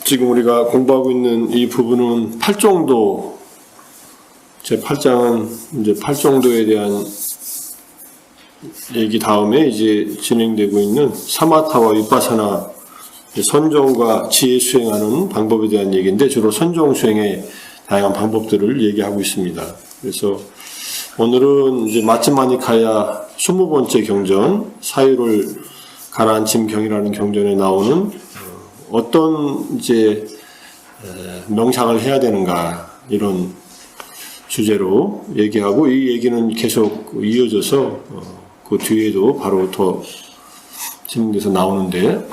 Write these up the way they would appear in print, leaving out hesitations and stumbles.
지금 우리가 공부하고 있는 이 부분은 팔정도, 제8장은 이제 팔정도에 대한 얘기 다음에 이제 진행되고 있는 사마타와 윗바사나 선정과 지혜 수행하는 방법에 대한 얘기인데, 주로 선정 수행의 다양한 방법들을 얘기하고 있습니다. 그래서 오늘은 이제 마츠마니카야 20번째 경전, 사유를 가라앉힘 경이라는 경전에 나오는 어떤 이제 명상을 해야 되는가, 이런 주제로 얘기하고, 이 얘기는 계속 이어져서 그 뒤에도 바로 더 진행돼서 나오는데,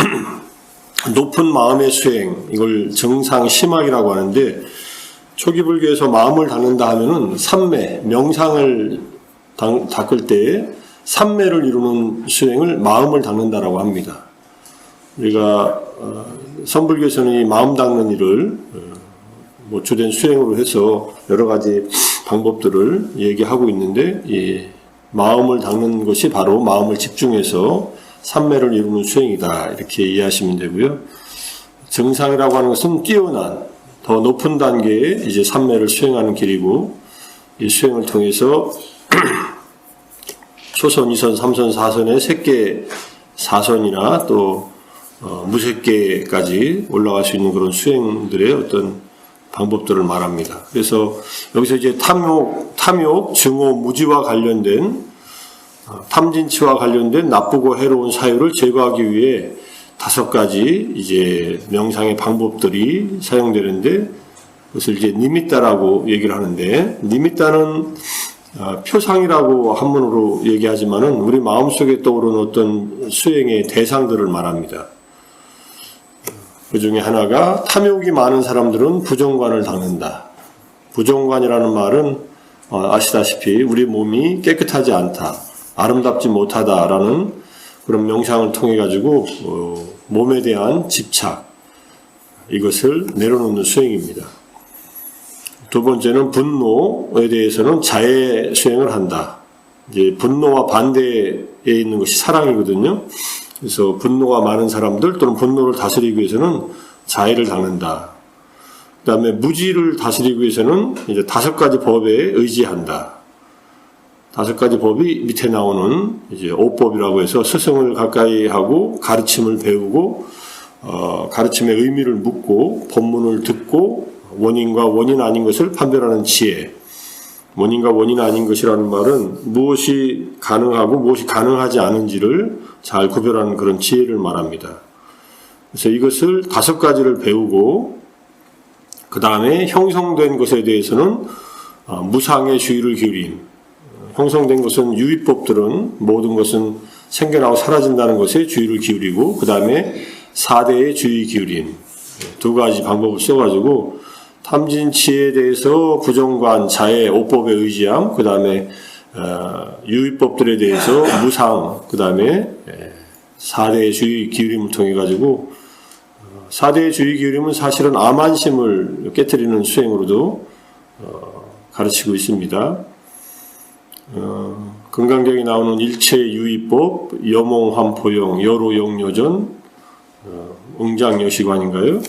높은 마음의 수행, 이걸 정상 심학이라고 하는데, 초기 불교에서 마음을 닦는다 하면은 삼매, 명상을 닦을 때 삼매를 이루는 수행을 마음을 닦는다라고 합니다. 우리가 선불교에서는 이 마음 닦는 일을 주된 수행으로 해서 여러 가지 방법들을 얘기하고 있는데, 이 마음을 닦는 것이 바로 마음을 집중해서 삼매를 이루는 수행이다, 이렇게 이해하시면 되고요. 정상이라고 하는 것은 뛰어난 더 높은 단계의 이제 삼매를 수행하는 길이고, 이 수행을 통해서 초선, 2선, 3선, 4선의 색계 4선이나 또 무색계까지 올라갈 수 있는 그런 수행들의 어떤 방법들을 말합니다. 그래서 여기서 이제 탐욕, 증오, 무지와 관련된, 탐진치와 관련된 나쁘고 해로운 사유를 제거하기 위해 5가지 이제 명상의 방법들이 사용되는데, 그것을 이제 니미따라고 얘기를 하는데, 니미따는 표상이라고 한문으로 얘기하지만은 우리 마음속에 떠오르는 어떤 수행의 대상들을 말합니다. 그 중에 하나가, 탐욕이 많은 사람들은 부정관을 닦는다. 부정관이라는 말은 아시다시피 우리 몸이 깨끗하지 않다, 아름답지 못하다라는 그런 명상을 통해 가지고 몸에 대한 집착, 이것을 내려놓는 수행입니다. 두 번째는 분노에 대해서는 자애 수행을 한다. 이제 분노와 반대에 있는 것이 사랑이거든요. 그래서 분노가 많은 사람들, 또는 분노를 다스리기 위해서는 자애를 닦는다. 그 다음에 무지를 다스리기 위해서는 이제 5가지 법에 의지한다. 5가지 법이 밑에 나오는 이제 5법이라고 해서, 스승을 가까이 하고 가르침을 배우고, 가르침의 의미를 묻고, 법문을 듣고, 원인과 원인 아닌 것을 판별하는 지혜. 원인과 원인 아닌 것이라는 말은 무엇이 가능하고 무엇이 가능하지 않은지를 잘 구별하는 그런 지혜를 말합니다. 그래서 이것을 5가지를 배우고, 그 다음에 형성된 것에 대해서는 무상의 주의를 기울임. 형성된 것은 유의법들은 모든 것은 생겨나고 사라진다는 것에 주의를 기울이고, 그 다음에 4대의 주의 기울임. 2가지 방법을 써가지고, 탐진치에 대해서 부정관, 자애, 5법에 의지함, 그 다음에 유의법들에 대해서 무상, 그 다음에 4대의 주의 기울임을 통해 가지고, 4대의 주의 기울임은 사실은 암안심을 깨뜨리는 수행으로도 가르치고 있습니다. 금강경에 나오는 일체유의법, 여몽환포용, 여로용요전, 응장여시관인가요?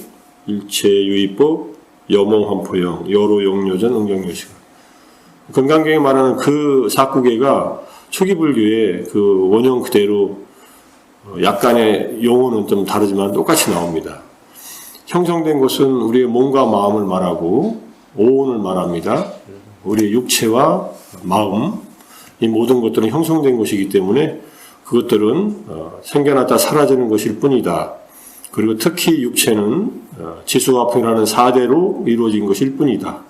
일체유의법, 여몽환포용, 여로용요전, 응장여시관. 금강경에 말하는 그 사구계가 초기 불교의 그 원형 그대로, 약간의 용어는 좀 다르지만 똑같이 나옵니다. 형성된 것은 우리의 몸과 마음을 말하고, 오온을 말합니다. 우리의 육체와 마음, 이 모든 것들은 형성된 것이기 때문에 그것들은 생겨났다 사라지는 것일 뿐이다. 그리고 특히 육체는 지수화풍이라는 4대로 이루어진 것일 뿐이다.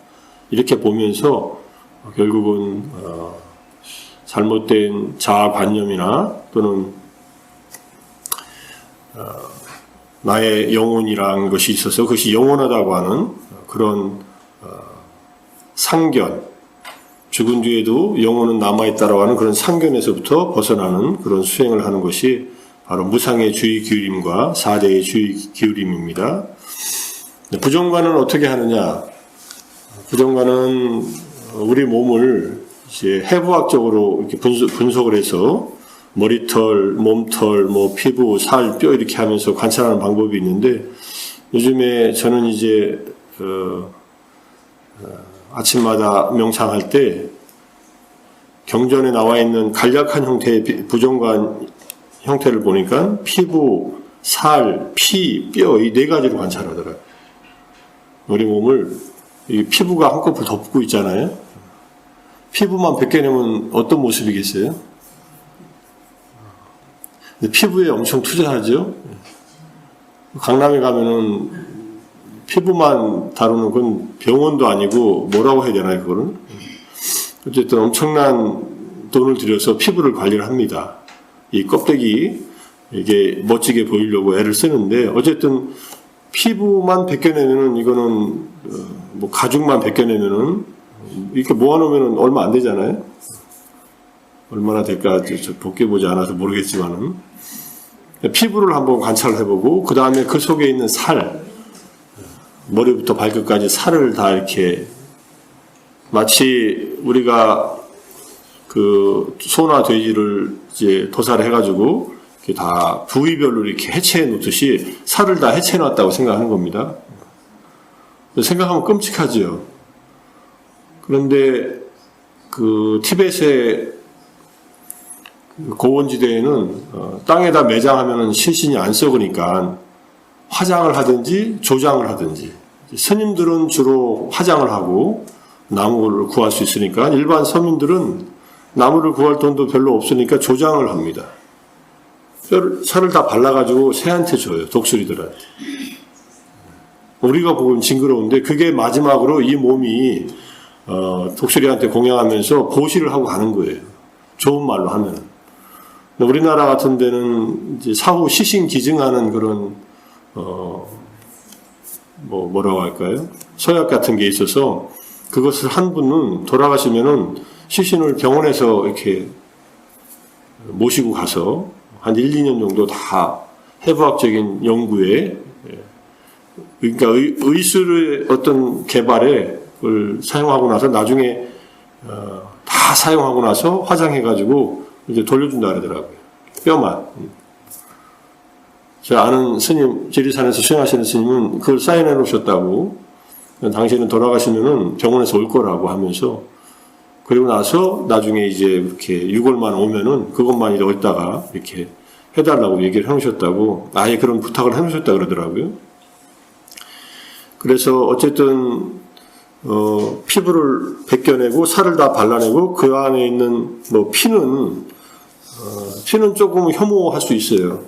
이렇게 보면서 결국은 잘못된 자아관념이나 또는 나의 영혼이라는 것이 있어서 그것이 영원하다고 하는 그런 상견, 죽은 뒤에도 영혼은 남아있다라고 하는 그런 상견에서부터 벗어나는 그런 수행을 하는 것이 바로 무상의 주의 기울임과 4대의 주의 기울임입니다. 부정관은 어떻게 하느냐? 부정관은 우리 몸을 이제 해부학적으로 이렇게 분석을 해서 머리털, 몸털, 피부, 살, 뼈 이렇게 하면서 관찰하는 방법이 있는데, 요즘에 저는 이제 아침마다 명상할 때 경전에 나와 있는 간략한 형태의 부정관 형태를 보니까 피부, 살, 피, 뼈 이 네 가지로 관찰하더라고요. 우리 몸을 이 피부가 한꺼풀 덮고 있잖아요. 피부만 벗겨내면 어떤 모습이겠어요? 근데 피부에 엄청 투자하죠. 강남에 가면은 피부만 다루는 건 병원도 아니고 뭐라고 해야 되나요, 그거는? 어쨌든 엄청난 돈을 들여서 피부를 관리를 합니다. 이 껍데기 이게 멋지게 보이려고 애를 쓰는데 어쨌든 피부만 벗겨내면은 이거는 뭐 가죽만 벗겨내면은 이렇게 모아놓으면은 얼마 안 되잖아요. 얼마나 될까 벗겨보지 않아서 모르겠지만은 피부를 한번 관찰을 해보고 그 다음에 그 속에 있는 살 머리부터 발끝까지 살을 다 이렇게 마치 우리가 그 소나 돼지를 이제 도살을 해가지고 이렇게 다 부위별로 이렇게 해체해 놓듯이 살을 다 해체해 놨다고 생각하는 겁니다. 생각하면 끔찍하지요. 그런데 그 티벳의 고원지대에는 땅에다 매장하면은 시신이 안 썩으니까 화장을 하든지 조장을 하든지 스님들은 주로 화장을 하고 나무를 구할 수 있으니까 일반 서민들은 나무를 구할 돈도 별로 없으니까 조장을 합니다. 살을 다 발라가지고 새한테 줘요. 독수리들한테. 우리가 보면 징그러운데 그게 마지막으로 이 몸이 독수리한테 공양하면서 보시를 하고 가는 거예요. 좋은 말로 하면. 우리나라 같은 데는 이제 사후 시신 기증하는 그런 뭐라고 할까요? 서약 같은 게 있어서 그것을 한 분은 돌아가시면은 시신을 병원에서 이렇게 모시고 가서 한 1, 2년 정도 다 해부학적인 연구에 그러니까 의술의 어떤 개발에 그걸 사용하고 나서 나중에 다 사용하고 나서 화장해가지고 이제 돌려준다 그러더라고요. 뼈만. 제가 아는 스님, 지리산에서 수행하시는 스님은 그걸 사인해 놓으셨다고 당신은 돌아가시면은 병원에서 올 거라고 하면서 그리고 나서 나중에 이제 이렇게 6월만 오면은 그것만 이제 어디다가 이렇게 해달라고 얘기를 해놓으셨다고 아예 그런 부탁을 해놓으셨다 그러더라고요. 그래서 어쨌든 피부를 벗겨내고 살을 다 발라내고 그 안에 있는 뭐 피는 조금 혐오할 수 있어요.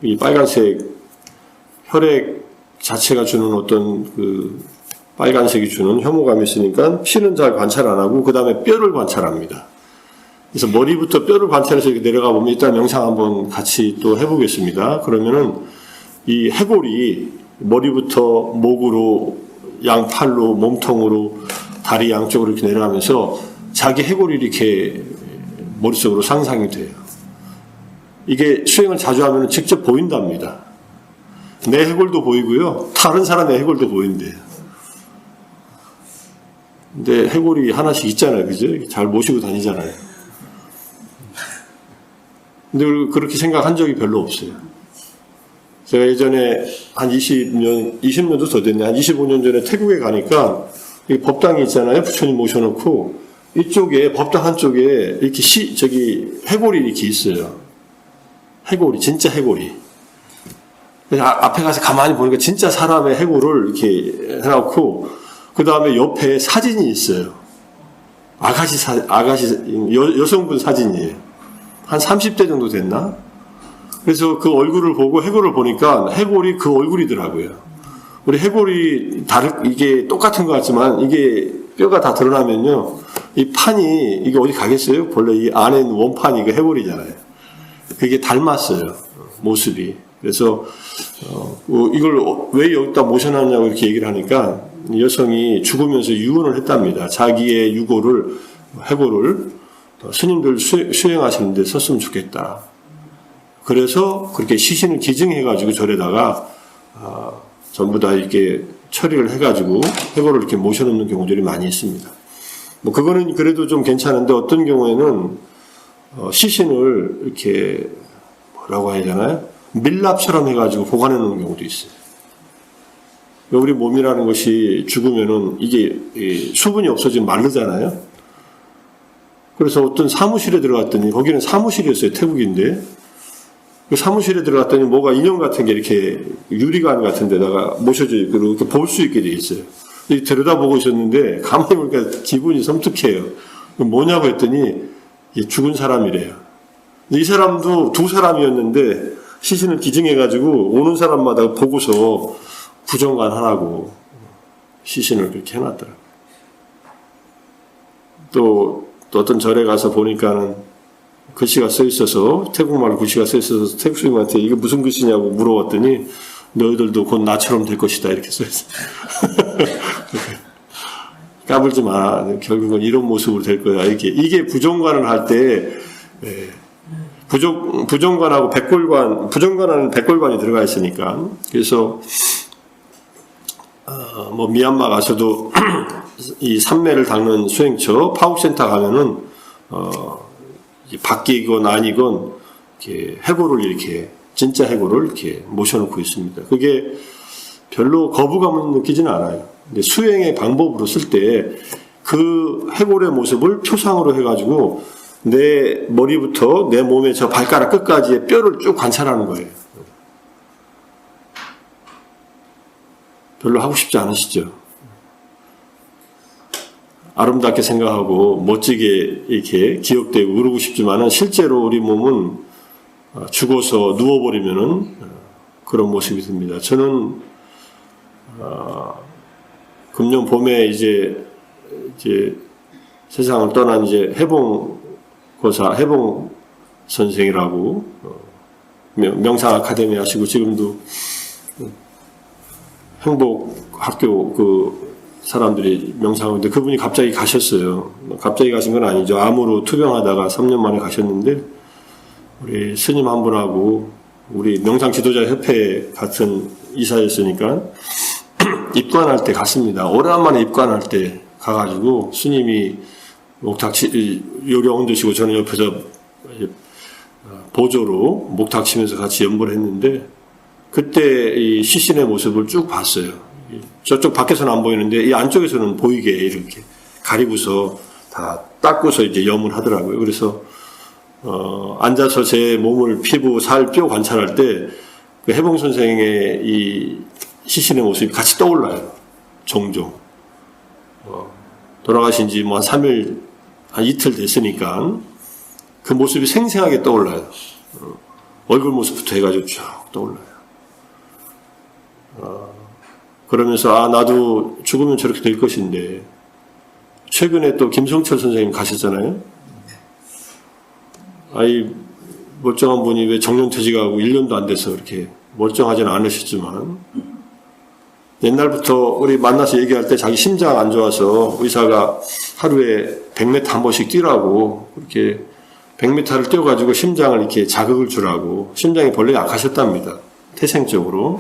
이 빨간색 혈액 자체가 주는 어떤 그 빨간색이 주는 혐오감이 있으니까 피는 잘 관찰 안 하고 그 다음에 뼈를 관찰합니다. 그래서 머리부터 뼈를 관찰해서 이렇게 내려가 보면 일단 명상 한번 같이 또 해보겠습니다. 그러면은 이 해골이 머리부터 목으로 양팔로 몸통으로 다리 양쪽으로 이렇게 내려가면서 자기 해골이 이렇게 머릿속으로 상상이 돼요. 이게 수행을 자주 하면 직접 보인답니다. 내 해골도 보이고요. 다른 사람의 해골도 보인대요. 근데 해골이 하나씩 있잖아요. 그죠? 잘 모시고 다니잖아요. 근데 그렇게 생각한 적이 별로 없어요. 제가 예전에 한 20년도 더 됐네. 한 25년 전에 태국에 가니까 법당이 있잖아요. 부처님 모셔놓고 이쪽에 법당 한쪽에 이렇게 해골이 이렇게 있어요. 해골이 진짜 해골이. 그래서 앞에 가서 가만히 보니까 진짜 사람의 해골을 이렇게 해놓고 그 다음에 옆에 사진이 있어요. 여성분 사진이에요. 한 30대 정도 됐나? 그래서 그 얼굴을 보고 해골을 보니까 해골이 그 얼굴이더라고요. 우리 해골이 이게 똑같은 것 같지만 이게 뼈가 다 드러나면요. 이 판이 이게 어디 가겠어요? 원래 이 안에 있는 원판이 그 해골이잖아요. 그게 닮았어요. 모습이. 그래서 이걸 왜 여기다 모셔놨냐고 이렇게 얘기를 하니까 여성이 죽으면서 유언을 했답니다. 자기의 해골을 스님들 수행하시는데 썼으면 좋겠다. 그래서 그렇게 시신을 기증해가지고 절에다가 전부 다 이렇게 처리를 해가지고 해골을 이렇게 모셔놓는 경우들이 많이 있습니다. 뭐 그거는 그래도 좀 괜찮은데 어떤 경우에는 시신을 이렇게 뭐라고 해야 되나요? 밀랍처럼 해가지고 보관해 놓은 경우도 있어요. 우리 몸이라는 것이 죽으면은 이게 수분이 없어지면 마르잖아요. 그래서 어떤 사무실에 들어갔더니, 거기는 사무실이었어요. 태국인데. 그 사무실에 들어갔더니 뭐가 인형 같은 게 이렇게 유리관 같은 데다가 모셔져 있고 이렇게 볼 수 있게 돼 있어요. 들여다보고 있었는데 가만히 보니까 기분이 섬뜩해요. 뭐냐고 했더니 죽은 사람이래요. 이 사람도 두 사람이었는데 시신을 기증해가지고 오는 사람마다 보고서 부정관 하라고 시신을 그렇게 해놨더라고요. 또 어떤 절에 가서 보니까는 글씨가 써 있어서, 태국말로 글씨가 써 있어서 태국 스님한테 이게 무슨 글씨냐고 물어봤더니 너희들도 곧 나처럼 될 것이다 이렇게 써 있어요. 까불지 마. 결국은 이런 모습으로 될 거야. 이게 부정관을 할 때 부정관하고 백골관, 부정관하는 백골관이 들어가 있으니까. 그래서 미얀마 가서도 이 산매를 닦는 수행처 파욱센터 가면은 바뀌건 아니건 이렇게 해골을 이렇게 진짜 해골을 이렇게 모셔놓고 있습니다. 그게 별로 거부감은 느끼지는 않아요. 근데 수행의 방법으로 쓸 때 그 해골의 모습을 표상으로 해가지고 내 머리부터 내 몸의 저 발가락 끝까지의 뼈를 쭉 관찰하는 거예요. 별로 하고 싶지 않으시죠? 아름답게 생각하고 멋지게 이렇게 기억되고 그러고 싶지만은 실제로 우리 몸은 죽어서 누워버리면은 그런 모습이 듭니다. 저는 금년 봄에 이제 세상을 떠난 이제 해봉 선생이라고 명상 아카데미 하시고 지금도 행복학교 그 사람들이 명상하는데 그분이 갑자기 가셨어요. 갑자기 가신 건 아니죠. 암으로 투병하다가 3년 만에 가셨는데 우리 스님 한 분하고 우리 명상 지도자 협회 같은 이사였으니까 입관할 때 갔습니다. 오랜만에 입관할 때 가가지고 스님이 요령 드시고 저는 옆에서 보조로 목탁 치면서 같이 연보를 했는데 그때 이 시신의 모습을 쭉 봤어요. 저쪽 밖에서는 안 보이는데 이 안쪽에서는 보이게 이렇게 가리고서 다 닦고서 이제 염을 하더라고요. 그래서 앉아서 제 몸을 피부, 살, 뼈 관찰할 때 그 해봉 선생의 이 시신의 모습이 같이 떠올라요. 종종. 돌아가신 지 뭐 한 3일, 한 이틀 됐으니까 그 모습이 생생하게 떠올라요. 얼굴 모습부터 해가지고 쭉 떠올라요. 그러면서 나도 죽으면 저렇게 될 것인데 최근에 또 김성철 선생님 가셨잖아요. 멀쩡한 분이 왜 정년퇴직하고 1년도 안 돼서 그렇게 멀쩡하지는 않으셨지만 옛날부터 우리 만나서 얘기할 때 자기 심장 안 좋아서 의사가 하루에 100m 한 번씩 뛰라고 그렇게 100m를 뛰어가지고 심장을 이렇게 자극을 주라고 심장이 본래 약하셨답니다. 태생적으로.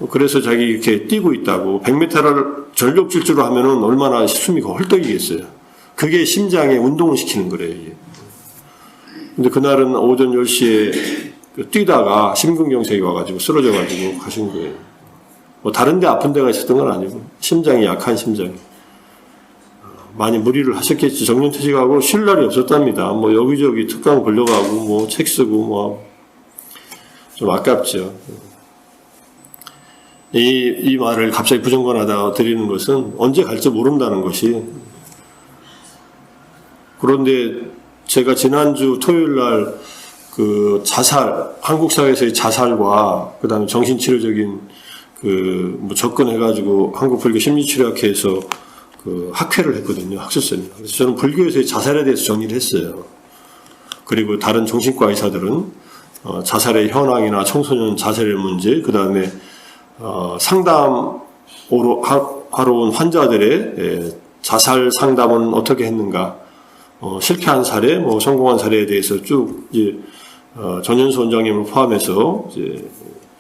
그래서 자기 이렇게 뛰고 있다고 100m를 전력 질주로 하면은 얼마나 숨이 헐떡이겠어요. 그게 심장에 운동을 시키는 거래요. 이게. 근데 그날은 오전 10시에 뛰다가 심근경색이 와가지고 쓰러져가지고 가신 거예요. 뭐 다른 데 아픈 데가 있었던 건 아니고 심장이 약한 심장이. 많이 무리를 하셨겠지. 정년퇴직하고 쉴 날이 없었답니다. 뭐 여기저기 특강 걸려가고 뭐 책 쓰고 뭐 좀 아깝죠. 이 말을 갑자기 부정관하다 드리는 것은 언제 갈지 모른다는 것이. 그런데 제가 지난주 토요일 날 그 한국 사회에서의 자살과 그 다음에 정신치료적인 뭐 접근해가지고 한국불교 심리치료학회에서 그 학회를 했거든요. 학술세미나. 그래서 저는 불교에서의 자살에 대해서 정리를 했어요. 그리고 다른 정신과 의사들은 자살의 현황이나 청소년 자살의 문제, 그 다음에 상담하러 온 환자들의 자살 상담은 어떻게 했는가, 실패한 사례, 뭐 성공한 사례에 대해서 쭉 이제 전현수 원장님을 포함해서 이제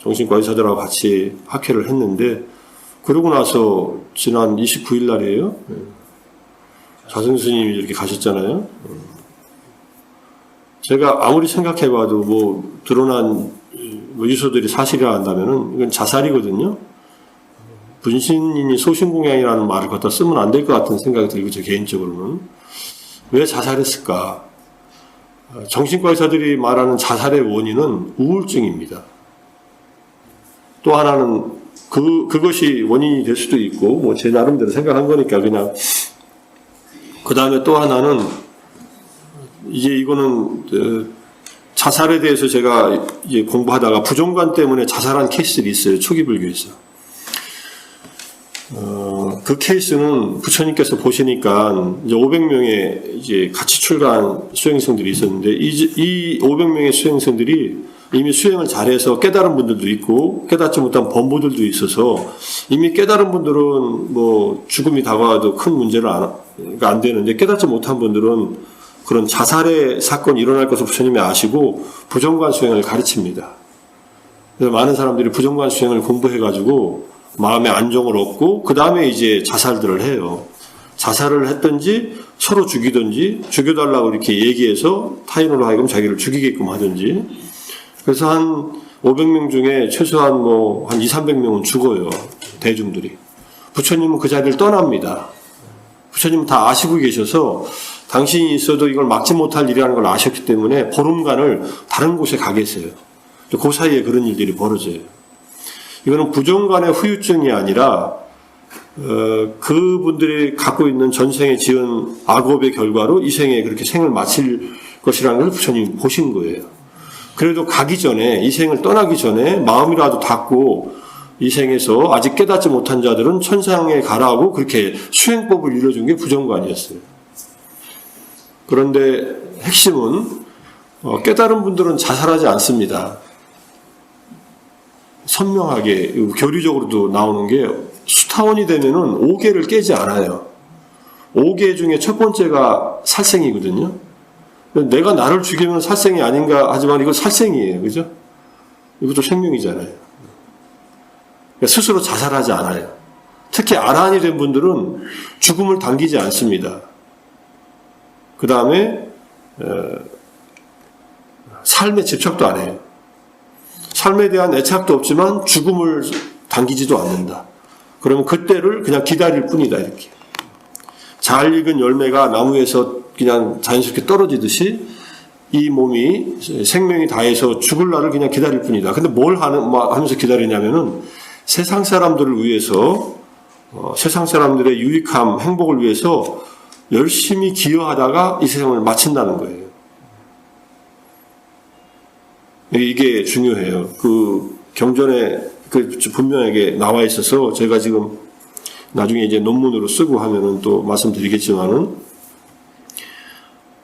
정신과 의사들하고 같이 학회를 했는데 그러고 나서 지난 29일 날이에요. 자승 스님이 이렇게 가셨잖아요. 제가 아무리 생각해봐도 뭐 드러난 뭐 유서들이 사실이라 한다면은 이건 자살이거든요. 분신이니 소신공양이라는 말을 갖다 쓰면 안 될 것 같은 생각이 들고, 저 개인적으로는. 왜 자살했을까? 정신과 의사들이 말하는 자살의 원인은 우울증입니다. 또 하나는 그것이 원인이 될 수도 있고, 뭐 제 나름대로 생각한 거니까 그냥. 그 다음에 또 하나는, 이제 이거는, 자살에 대해서 제가 이제 공부하다가 부정관 때문에 자살한 케이스들이 있어요. 초기 불교에서. 그 케이스는 부처님께서 보시니까 이제 500명의 이제 같이 출가한 수행성들이 있었는데, 이 500명의 수행성들이 이미 수행을 잘해서 깨달은 분들도 있고 깨닫지 못한 범부들도 있어서, 이미 깨달은 분들은 뭐 죽음이 다가와도 큰 문제를 안 되는데, 깨닫지 못한 분들은 그런 자살의 사건이 일어날 것을 부처님이 아시고 부정관 수행을 가르칩니다. 그래서 많은 사람들이 부정관 수행을 공부해가지고 마음의 안정을 얻고 그 다음에 이제 자살들을 해요. 자살을 했든지 서로 죽이든지, 죽여달라고 이렇게 얘기해서 타인으로 하여금 자기를 죽이게끔 하든지. 그래서 한 500명 중에 최소한 뭐 한 200~300명은 죽어요. 대중들이. 부처님은 그 자리를 떠납니다. 부처님은 다 아시고 계셔서 당신이 있어도 이걸 막지 못할 일이라는 걸 아셨기 때문에 보름간을 다른 곳에 가 계세요. 그 사이에 그런 일들이 벌어져요. 이거는 부정관의 후유증이 아니라 그분들이 갖고 있는 전생에 지은 악업의 결과로 이 생에 그렇게 생을 마칠 것이라는 걸 부처님이 보신 거예요. 그래도 가기 전에, 이 생을 떠나기 전에 마음이라도 닫고 이 생에서 아직 깨닫지 못한 자들은 천상에 가라고 그렇게 수행법을 이뤄준 게 부정관이었어요. 그런데 핵심은 깨달은 분들은 자살하지 않습니다. 선명하게 교리적으로도 나오는 게, 수타원이 되면은 5개를 깨지 않아요. 5개 중에 첫 번째가 살생이거든요. 내가 나를 죽이면 살생이 아닌가 하지만 이거 살생이에요. 그죠? 이것도 생명이잖아요. 그러니까 스스로 자살하지 않아요. 특히 아라한이 된 분들은 죽음을 당기지 않습니다. 그 다음에 삶에 집착도 안 해요. 삶에 대한 애착도 없지만 죽음을 당기지도 않는다. 그러면 그때를 그냥 기다릴 뿐이다. 이렇게. 잘 익은 열매가 나무에서 그냥 자연스럽게 떨어지듯이 이 몸이 생명이 다해서 죽을 날을 그냥 기다릴 뿐이다. 근데 뭘 하면서 기다리냐면은 세상 사람들을 위해서, 세상 사람들의 유익함, 행복을 위해서 열심히 기여하다가 이 세상을 마친다는 거예요. 이게 중요해요. 그 경전에 분명하게 나와 있어서 제가 지금 나중에 이제 논문으로 쓰고 하면은 또 말씀드리겠지만은,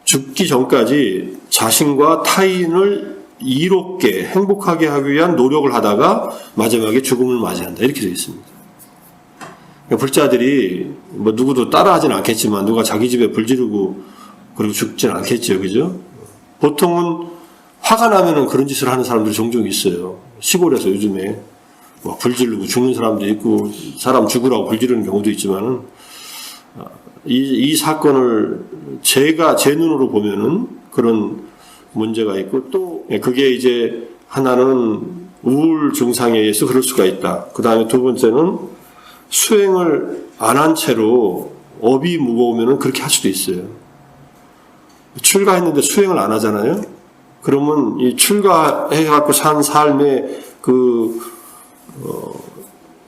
죽기 전까지 자신과 타인을 이롭게 행복하게 하기 위한 노력을 하다가 마지막에 죽음을 맞이한다. 이렇게 되어 있습니다. 불자들이 뭐 누구도 따라하진 않겠지만 누가 자기 집에 불 지르고 그리고 죽진 않겠죠. 그죠? 보통은 화가 나면은 그런 짓을 하는 사람들이 종종 있어요. 시골에서 요즘에 뭐 불 지르고 죽는 사람도 있고 사람 죽으라고 불 지르는 경우도 있지만은, 이 사건을 제 눈으로 보면은 그런 문제가 있고, 또 그게 이제 하나는 우울 증상에 의해서 그럴 수가 있다. 그 다음에 두 번째는 수행을 안 한 채로 업이 무거우면은 그렇게 할 수도 있어요. 출가했는데 수행을 안 하잖아요. 그러면 이 출가해갖고 산 삶의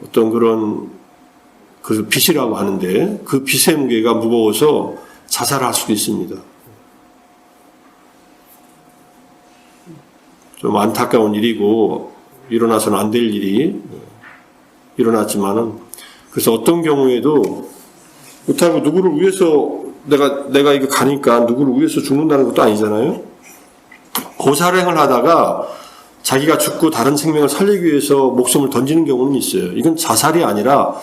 어떤 그런 그 빚이라고 하는데, 그 빚의 무게가 무거워서 자살할 수도 있습니다. 좀 안타까운 일이고 일어나서는 안 될 일이 일어났지만은, 그래서 어떤 경우에도 그렇다고 누구를 위해서 내가 이거 가니까 누구를 위해서 죽는다는 것도 아니잖아요. 고사행을 하다가 자기가 죽고 다른 생명을 살리기 위해서 목숨을 던지는 경우는 있어요. 이건 자살이 아니라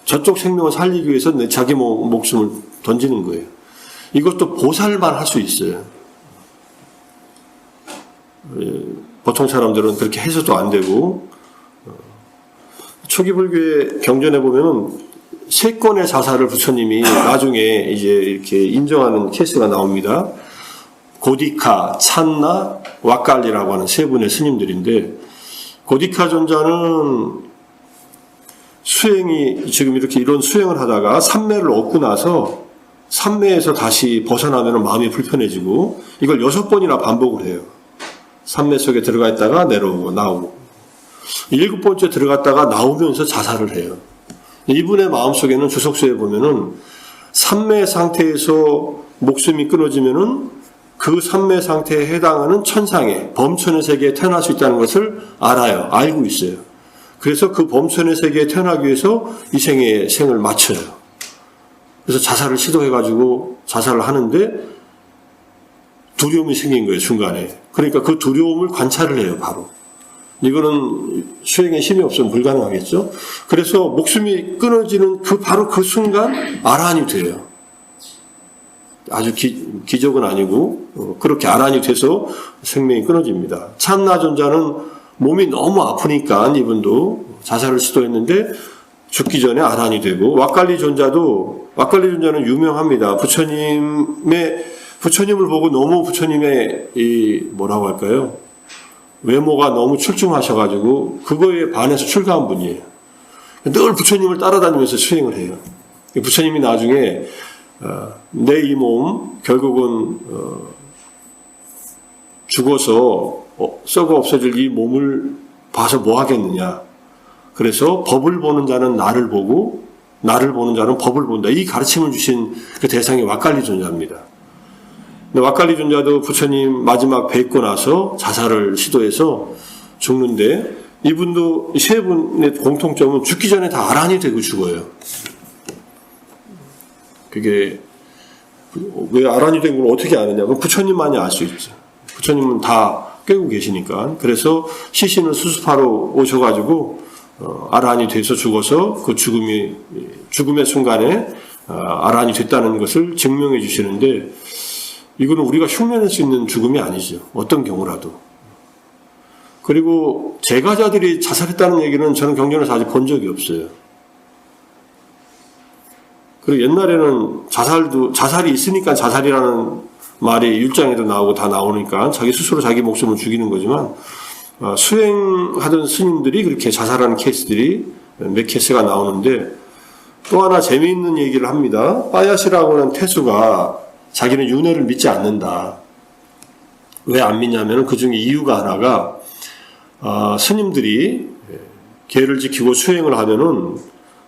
저쪽 생명을 살리기 위해서 자기 목숨을 던지는 거예요. 이것도 보살만 할 수 있어요. 보통 사람들은 그렇게 해서도 안 되고, 초기 불교의 경전에 보면은 3건의 자살을 부처님이 나중에 이제 이렇게 인정하는 케이스가 나옵니다. 고디카, 찬나, 왁갈리라고 하는 3분의 스님들인데, 고디카 존자는 수행이 지금 이런 수행을 하다가 삼매를 얻고 나서 삼매에서 다시 벗어나면 마음이 불편해지고 이걸 6번이나 반복을 해요. 삼매 속에 들어가 있다가 내려오고 나오고 7번째 들어갔다가 나오면서 자살을 해요. 이분의 마음속에는 주석서에 보면은 삼매 상태에서 목숨이 끊어지면은 그 삼매 상태에 해당하는 천상에 범천의 세계에 태어날 수 있다는 것을 알아요. 알고 있어요. 그래서 그 범천의 세계에 태어나기 위해서 이 생의 생을 마쳐요. 그래서 자살을 시도해가지고 자살을 하는데 두려움이 생긴 거예요, 중간에. 그러니까 그 두려움을 관찰을 해요, 바로. 이거는 수행에 힘이 없으면 불가능하겠죠. 그래서 목숨이 끊어지는 바로 그 순간 아라한이 돼요. 아주 기적은 아니고 그렇게 아라한이 돼서 생명이 끊어집니다. 찬나 존자는 몸이 너무 아프니까 이분도 자살을 시도했는데 죽기 전에 아라한이 되고 왁갈리 존자는 유명합니다. 부처님을 보고 너무 부처님의 뭐라고 할까요? 외모가 너무 출중하셔가지고 그거에 반해서 출가한 분이에요. 늘 부처님을 따라다니면서 수행을 해요. 부처님이 나중에 내 이 몸 결국은 죽어서 썩어 없어질 이 몸을 봐서 뭐 하겠느냐. 그래서 법을 보는 자는 나를 보고 나를 보는 자는 법을 본다. 이 가르침을 주신 그 대상이 왁갈리 존자입니다. 왁갈리 존자도 부처님 마지막 뵙고 나서 자살을 시도해서 죽는데 이분도 세 분의 공통점은 죽기 전에 다 아란이 되고 죽어요. 그게 왜 아란이 된 걸 어떻게 아느냐? 부처님만이 알 수 있죠. 부처님은 다 깨고 계시니까. 그래서 시신을 수습하러 오셔가지고 아란이 돼서 죽어서 그 죽음의 순간에 아란이 됐다는 것을 증명해 주시는데 이거는 우리가 흉내낼 수 있는 죽음이 아니죠. 어떤 경우라도. 그리고 제가자들이 자살했다는 얘기는 저는 경전에서 아직 본 적이 없어요. 그리고 옛날에는 자살이 있으니까 자살이라는 말이 율장에도 나오고 다 나오니까 자기 스스로 자기 목숨을 죽이는 거지만 수행하던 스님들이 그렇게 자살하는 케이스들이 몇 케이스가 나오는데 또 하나 재미있는 얘기를 합니다. 빠야시라고 하는 태수가 자기는 윤회를 믿지 않는다. 왜 안 믿냐면 그 중에 이유가 하나가 스님들이 계를 지키고 수행을 하면은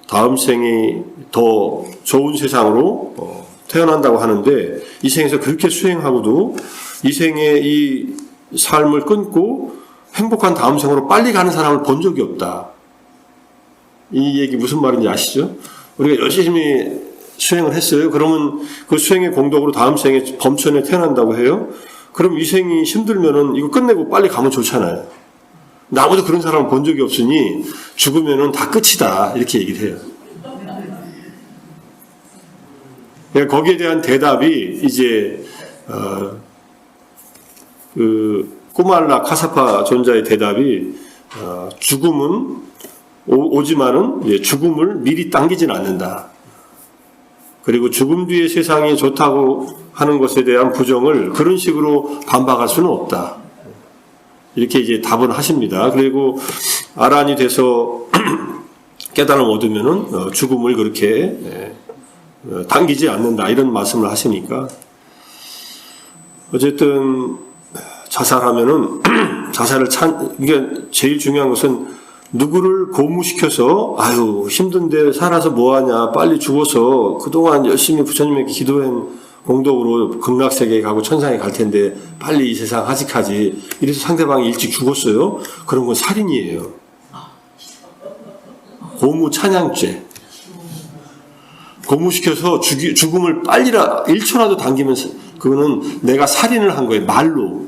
다음 생이 더 좋은 세상으로 태어난다고 하는데 이 생에서 그렇게 수행하고도 이 생의 이 삶을 끊고 행복한 다음 생으로 빨리 가는 사람을 본 적이 없다. 이 얘기 무슨 말인지 아시죠? 우리가 열심히 수행을 했어요. 그러면 그 수행의 공덕으로 다음 생에 범천에 태어난다고 해요. 그럼 이 생이 힘들면은 이거 끝내고 빨리 가면 좋잖아요. 아무도 그런 사람을 본 적이 없으니 죽으면은 다 끝이다. 이렇게 얘기를 해요. 그러니까 거기에 대한 대답이 이제 그 꾸말라 카사파 존자의 대답이 죽음은 오지만은 죽음을 미리 당기진 않는다. 그리고 죽음 뒤의 세상이 좋다고 하는 것에 대한 부정을 그런 식으로 반박할 수는 없다. 이렇게 이제 답은 하십니다. 그리고 아란이 돼서 깨달음 얻으면은 죽음을 그렇게 당기지 않는다. 이런 말씀을 하시니까 어쨌든 자살하면은 이게 제일 중요한 것은 누구를 고무시켜서 아유 힘든데 살아서 뭐하냐 빨리 죽어서 그동안 열심히 부처님에게 기도한 공덕으로 극락세계에 가고 천상에 갈 텐데 빨리 이 세상 하직하지 이래서 상대방이 일찍 죽었어요. 그런 건 살인이에요. 고무 찬양죄. 고무시켜서 죽음을 빨리라 1초라도 당기면 그거는 내가 살인을 한 거예요. 말로.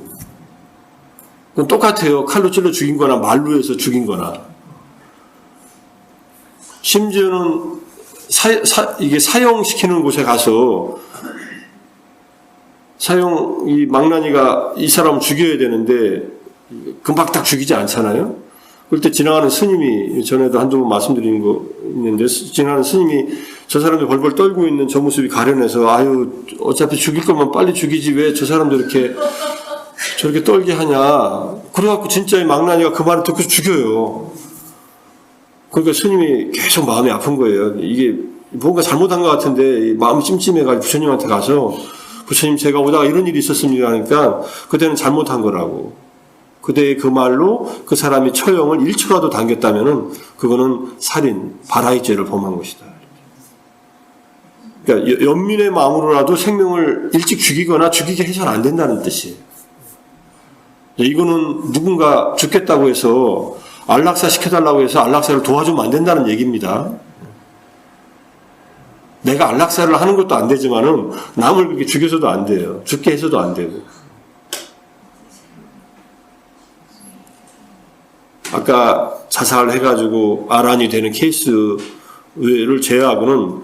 그건 똑같아요. 칼로 찔러 죽인 거나 말로 해서 죽인 거나. 심지어는 이게 사형시키는 곳에 가서 이 망나니가 이 사람을 죽여야 되는데 금방 딱 죽이지 않잖아요. 그럴 때 지나가는 스님이 전에도 한두 번 말씀드린 거 있는데 지나가는 스님이 저 사람들 벌벌 떨고 있는 저 모습이 가련해서 아유 어차피 죽일 거면 빨리 죽이지 왜 저 사람들 이렇게 저렇게 떨게 하냐. 그래갖고 진짜 이 망나니가 그 말을 듣고 죽여요. 그러니까 스님이 계속 마음이 아픈 거예요. 이게 뭔가 잘못한 것 같은데 마음이 찜찜해가지고 부처님한테 가서 부처님 제가 오다가 이런 일이 있었습니다 하니까 그때는 잘못한 거라고. 그때의 그 말로 그 사람이 처형을 1초라도 당겼다면은 그거는 살인, 발하이죄를 범한 것이다. 그러니까 연민의 마음으로라도 생명을 일찍 죽이거나 죽이게 해서는 안 된다는 뜻이에요. 이거는 누군가 죽겠다고 해서 안락사 시켜달라고 해서 안락사를 도와주면 안 된다는 얘기입니다. 내가 안락사를 하는 것도 안 되지만은 남을 그렇게 죽여서도 안 돼요. 죽게 해서도 안 되고. 아까 자살해가지고 아란이 되는 케이스를 제외하고는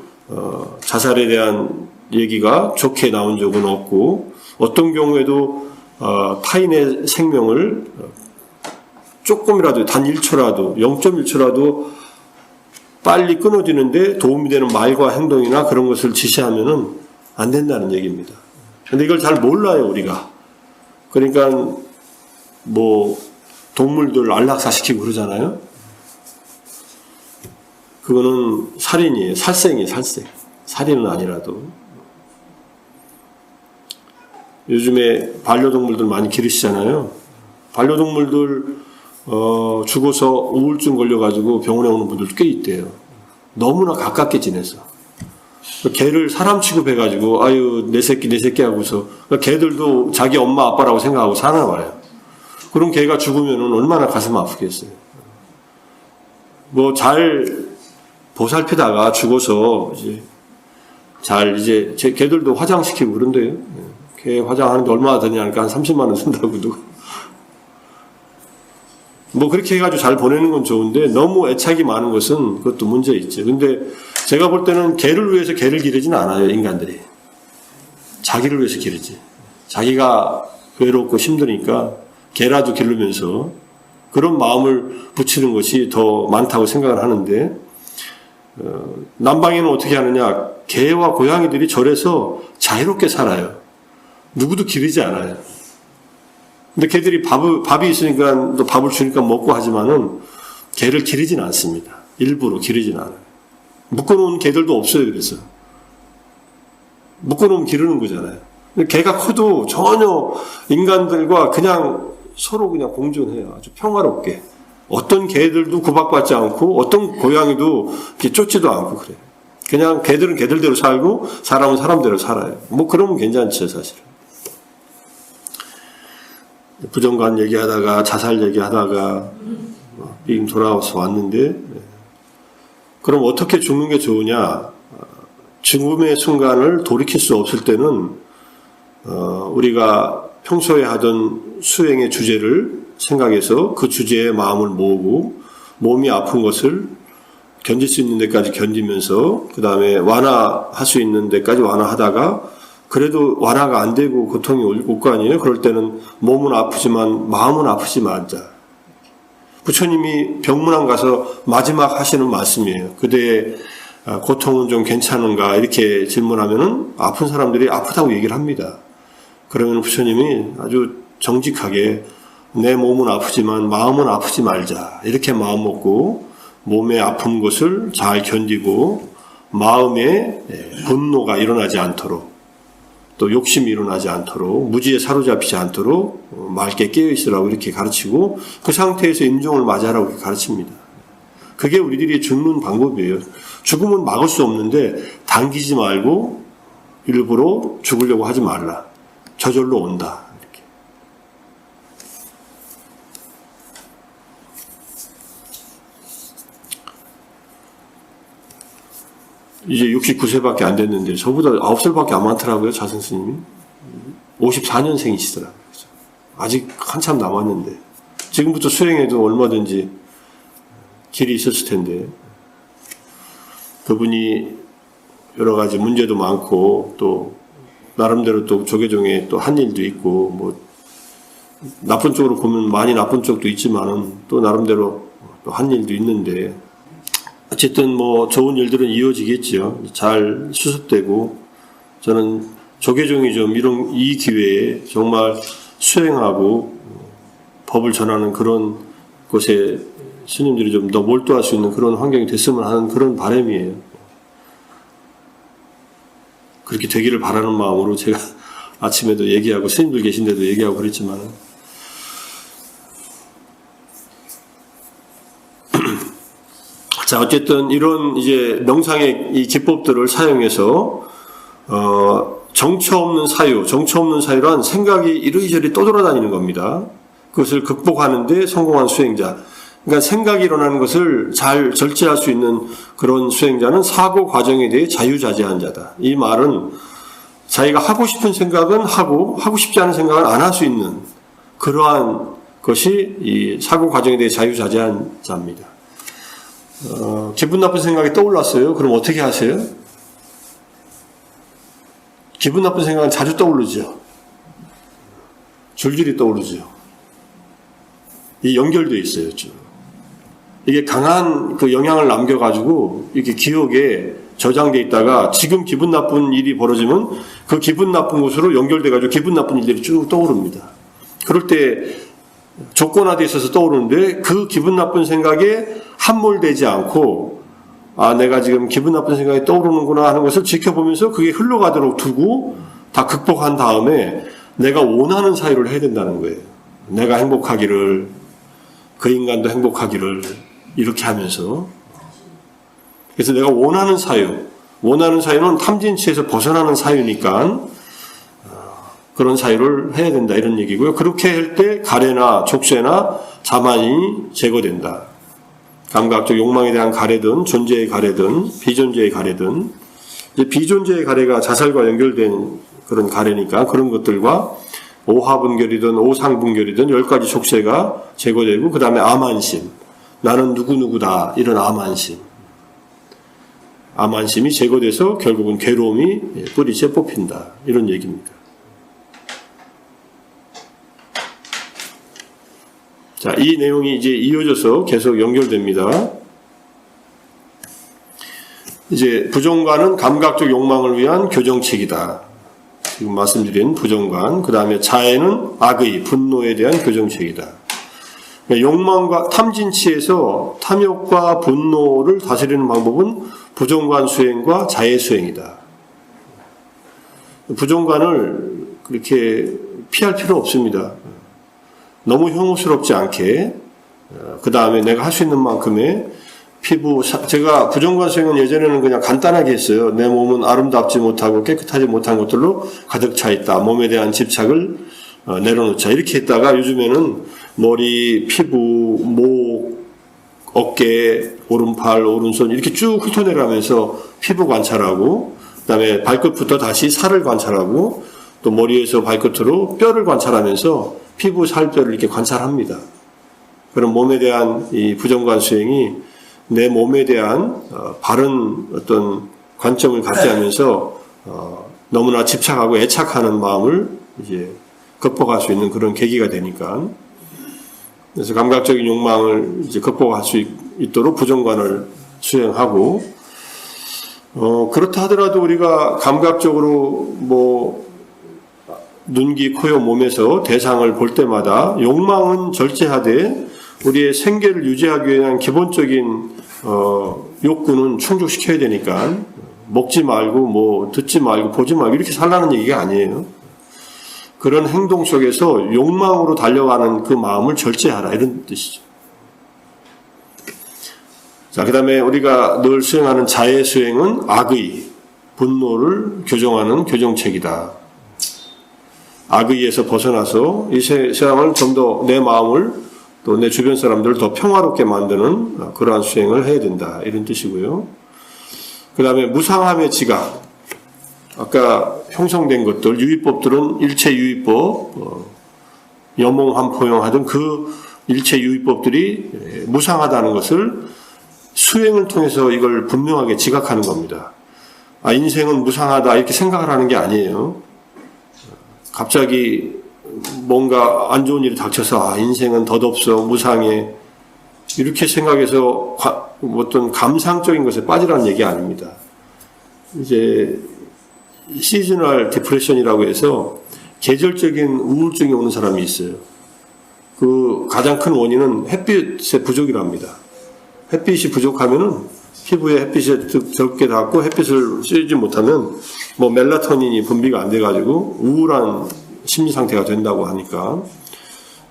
자살에 대한 얘기가 좋게 나온 적은 없고 어떤 경우에도 타인의 생명을 조금이라도 단 1초라도 0.1초라도 빨리 끊어지는데 도움이 되는 말과 행동이나 그런 것을 지시하면은 안 된다는 얘기입니다. 근데 이걸 잘 몰라요, 우리가. 그러니까 뭐 동물들 안락사시키고 그러잖아요. 그거는 살인이에요. 살생이에요, 살생. 살인은 아니라도. 요즘에 반려동물들 많이 기르시잖아요. 반려동물들 죽어서 우울증 걸려가지고 병원에 오는 분들도 꽤 있대요. 너무나 가깝게 지내서. 개를 사람 취급해가지고 아유 내 새끼 하고서 개들도 자기 엄마 아빠라고 생각하고 사나 봐요. 그런 개가 죽으면은 얼마나 가슴 아프겠어요. 뭐 잘 보살피다가 죽어서 이제 제 개들도 화장시키고 그런데요. 개 화장하는데 얼마나 드냐 하니까 한 30만 원 쓴다고 누가. 뭐 그렇게 해가지고 잘 보내는 건 좋은데 너무 애착이 많은 것은 그것도 문제 있죠. 근데 제가 볼 때는 개를 위해서 개를 기르지는 않아요, 인간들이. 자기를 위해서 기르지. 자기가 외롭고 힘드니까 개라도 기르면서 그런 마음을 붙이는 것이 더 많다고 생각을 하는데 남방에는 어떻게 하느냐. 개와 고양이들이 절에서 자유롭게 살아요. 누구도 기르지 않아요. 근데 개들이 밥이 있으니까 또 밥을 주니까 먹고 하지만은 개를 기르진 않습니다. 일부러 기르진 않아요. 묶어놓은 개들도 없어요. 그래서 묶어놓으면 기르는 거잖아요. 근데 개가 커도 전혀 인간들과 그냥 서로 그냥 공존해요. 아주 평화롭게. 어떤 개들도 구박받지 않고 어떤 고양이도 이렇게 쫓지도 않고 그래요. 그냥 개들은 개들대로 살고 사람은 사람대로 살아요. 뭐 그러면 괜찮죠, 사실은. 부정관 얘기하다가 자살 얘기하다가 빙 돌아와서 왔는데 그럼 어떻게 죽는 게 좋으냐? 죽음의 순간을 돌이킬 수 없을 때는 우리가 평소에 하던 수행의 주제를 생각해서 그 주제에 마음을 모으고 몸이 아픈 것을 견딜 수 있는 데까지 견디면서 그 다음에 완화할 수 있는 데까지 완화하다가 그래도 완화가 안 되고 고통이 올 거 아니에요. 그럴 때는 몸은 아프지만 마음은 아프지 말자. 부처님이 병문안 가서 마지막 하시는 말씀이에요. 그대의 고통은 좀 괜찮은가 이렇게 질문하면은 아픈 사람들이 아프다고 얘기를 합니다. 그러면 부처님이 아주 정직하게 내 몸은 아프지만 마음은 아프지 말자. 이렇게 마음 먹고 몸의 아픈 것을 잘 견디고 마음에 분노가 일어나지 않도록 또 욕심이 일어나지 않도록 무지에 사로잡히지 않도록 맑게 깨어있으라고 이렇게 가르치고 그 상태에서 임종을 맞이하라고 이렇게 가르칩니다. 그게 우리들이 죽는 방법이에요. 죽음은 막을 수 없는데 당기지 말고 일부러 죽으려고 하지 말라. 저절로 온다. 이렇게. 이제 69세밖에 안 됐는데 저보다 9살밖에 안 많더라고요. 자선스님이. 54년생이시더라고요. 아직 한참 남았는데 지금부터 수행해도 얼마든지 길이 있었을 텐데 그분이 여러 가지 문제도 많고 또 나름대로 또 조계종에 또 한 일도 있고 뭐 나쁜 쪽으로 보면 많이 나쁜 쪽도 있지만은 또 나름대로 또 한 일도 있는데 어쨌든 뭐 좋은 일들은 이어지겠지요. 잘 수습되고 저는 조계종이 좀 이 기회에 정말 수행하고 법을 전하는 그런 곳에 스님들이 좀 더 몰두할 수 있는 그런 환경이 됐으면 하는 그런 바람이에요. 그렇게 되기를 바라는 마음으로 제가 아침에도 얘기하고 스님들 계신데도 얘기하고 그랬지만 자, 어쨌든 이런 이제 명상의 이 기법들을 사용해서 정처 없는 사유란 생각이 이리저리 떠돌아다니는 겁니다. 그것을 극복하는데 성공한 수행자. 그러니까 생각이 일어나는 것을 잘 절제할 수 있는 그런 수행자는 사고 과정에 대해 자유자재한 자다. 이 말은 자기가 하고 싶은 생각은 하고 싶지 않은 생각은 안 할 수 있는 그러한 것이 이 사고 과정에 대해 자유자재한 자입니다. 기분 나쁜 생각이 떠올랐어요. 그럼 어떻게 하세요? 기분 나쁜 생각은 자주 떠오르죠. 줄줄이 떠오르죠. 이 연결되어 있어요. 이게 강한 그 영향을 남겨가지고 이렇게 기억에 저장돼 있다가 지금 기분 나쁜 일이 벌어지면 그 기분 나쁜 곳으로 연결돼가지고 기분 나쁜 일들이 쭉 떠오릅니다. 그럴 때 조건화되어 있어서 떠오르는데 그 기분 나쁜 생각에 함몰되지 않고 내가 지금 기분 나쁜 생각이 떠오르는구나 하는 것을 지켜보면서 그게 흘러가도록 두고 다 극복한 다음에 내가 원하는 사유를 해야 된다는 거예요. 내가 행복하기를, 그 인간도 행복하기를 이렇게 하면서 그래서 내가 원하는 사유는 탐진치에서 벗어나는 사유니까 그런 사유를 해야 된다 이런 얘기고요. 그렇게 할 때 가래나 족쇄나 자만이 제거된다. 감각적 욕망에 대한 가래든 존재의 가래든 비존재의 가래든 이제 비존재의 가래가 자살과 연결된 그런 가래니까 그런 것들과 오화분결이든 오상분결이든 10가지 족쇄가 제거되고 그 다음에 암안심 나는 누구누구다 이런 암안심이 제거돼서 결국은 괴로움이 뿌리째 뽑힌다 이런 얘기입니다. 자, 이 내용이 이제 이어져서 계속 연결됩니다. 이제 부정관은 감각적 욕망을 위한 교정책이다. 지금 말씀드린 부정관. 그 다음에 자해는 악의, 분노에 대한 교정책이다. 욕망과 탐진치에서 탐욕과 분노를 다스리는 방법은 부정관 수행과 자해 수행이다. 부정관을 그렇게 피할 필요 없습니다. 너무 혐오스럽지 않게 그 다음에 내가 할 수 있는 만큼의 제가 부정관 수행은 예전에는 그냥 간단하게 했어요. 내 몸은 아름답지 못하고 깨끗하지 못한 것들로 가득 차 있다. 몸에 대한 집착을 내려놓자. 이렇게 했다가 요즘에는 머리, 피부, 목, 어깨, 오른팔, 오른손 이렇게 쭉 훑어내가면서 피부 관찰하고 그 다음에 발끝부터 다시 살을 관찰하고 또 머리에서 발끝으로 뼈를 관찰하면서 피부, 살뼈를 이렇게 관찰합니다. 그럼 몸에 대한 이 부정관 수행이 내 몸에 대한 바른 어떤 관점을 갖게 하면서 너무나 집착하고 애착하는 마음을 이제 극복할 수 있는 그런 계기가 되니까 그래서 감각적인 욕망을 이제 극복할 수 있도록 부정관을 수행하고 그렇다 하더라도 우리가 감각적으로 눈, 귀, 코, 여 몸에서 대상을 볼 때마다 욕망은 절제하되 우리의 생계를 유지하기 위한 기본적인 욕구는 충족시켜야 되니까 먹지 말고 듣지 말고 보지 말고 이렇게 살라는 얘기가 아니에요. 그런 행동 속에서 욕망으로 달려가는 그 마음을 절제하라 이런 뜻이죠. 자, 그 다음에 우리가 늘 수행하는 자해 수행은 악의, 분노를 교정하는 교정책이다. 악의에서 벗어나서 이 세상을 좀 더 내 마음을 또 내 주변 사람들을 더 평화롭게 만드는 그러한 수행을 해야 된다 이런 뜻이고요. 그 다음에 무상함의 지각 아까 형성된 것들 유의법들은 일체 유의법 염몽함 포용하던 그 일체 유의법들이 무상하다는 것을 수행을 통해서 이걸 분명하게 지각하는 겁니다. 인생은 무상하다 이렇게 생각을 하는 게 아니에요. 갑자기 뭔가 안 좋은 일이 닥쳐서 인생은 덧없어 무상해 이렇게 생각해서 어떤 감상적인 것에 빠지라는 얘기 아닙니다. 이제 시즈널 디프레션이라고 해서 계절적인 우울증이 오는 사람이 있어요. 그 가장 큰 원인은 햇빛의 부족이랍니다. 햇빛이 부족하면은 피부에 햇빛이 적게 닿고 햇빛을 쐬지 못하면 뭐 멜라토닌이 분비가 안 돼가지고 우울한 심리 상태가 된다고 하니까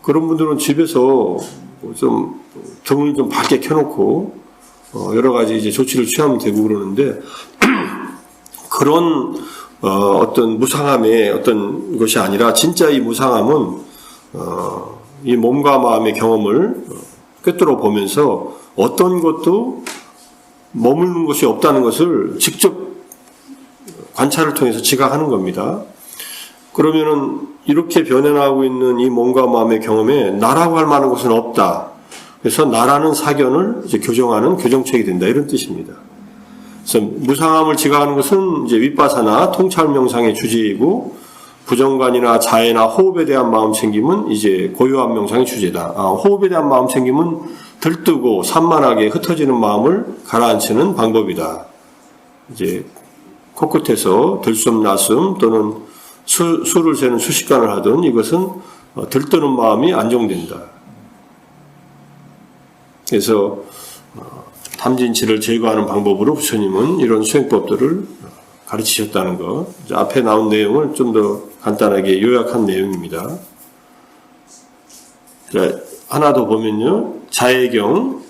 그런 분들은 집에서 좀 등을 좀 밝게 켜놓고 여러 가지 이제 조치를 취하면 되고 그러는데 그런 어떤 무상함의 어떤 것이 아니라 진짜 이 무상함은 이 몸과 마음의 경험을 꿰뚫어 보면서 어떤 것도 머무는 것이 없다는 것을 직접 관찰을 통해서 지각하는 겁니다. 그러면은 이렇게 변해나가고 있는 이 몸과 마음의 경험에 나라고 할 만한 것은 없다. 그래서 나라는 사견을 이제 교정하는 교정책이 된다. 이런 뜻입니다. 그래서 무상함을 지각하는 것은 이제 윗바사나 통찰 명상의 주제이고 부정관이나 자해나 호흡에 대한 마음 챙김은 이제 고요한 명상의 주제다. 호흡에 대한 마음 챙김은 들뜨고 산만하게 흩어지는 마음을 가라앉히는 방법이다. 이제 코끝에서 들숨 나숨 또는 수를 세는 수식관을 하든 이것은 들뜨는 마음이 안정된다. 그래서 탐진치를 제거하는 방법으로 부처님은 이런 수행법들을 가르치셨다는 것. 앞에 나온 내용을 좀 더 간단하게 요약한 내용입니다. 자, 하나 더 보면요. 자애경,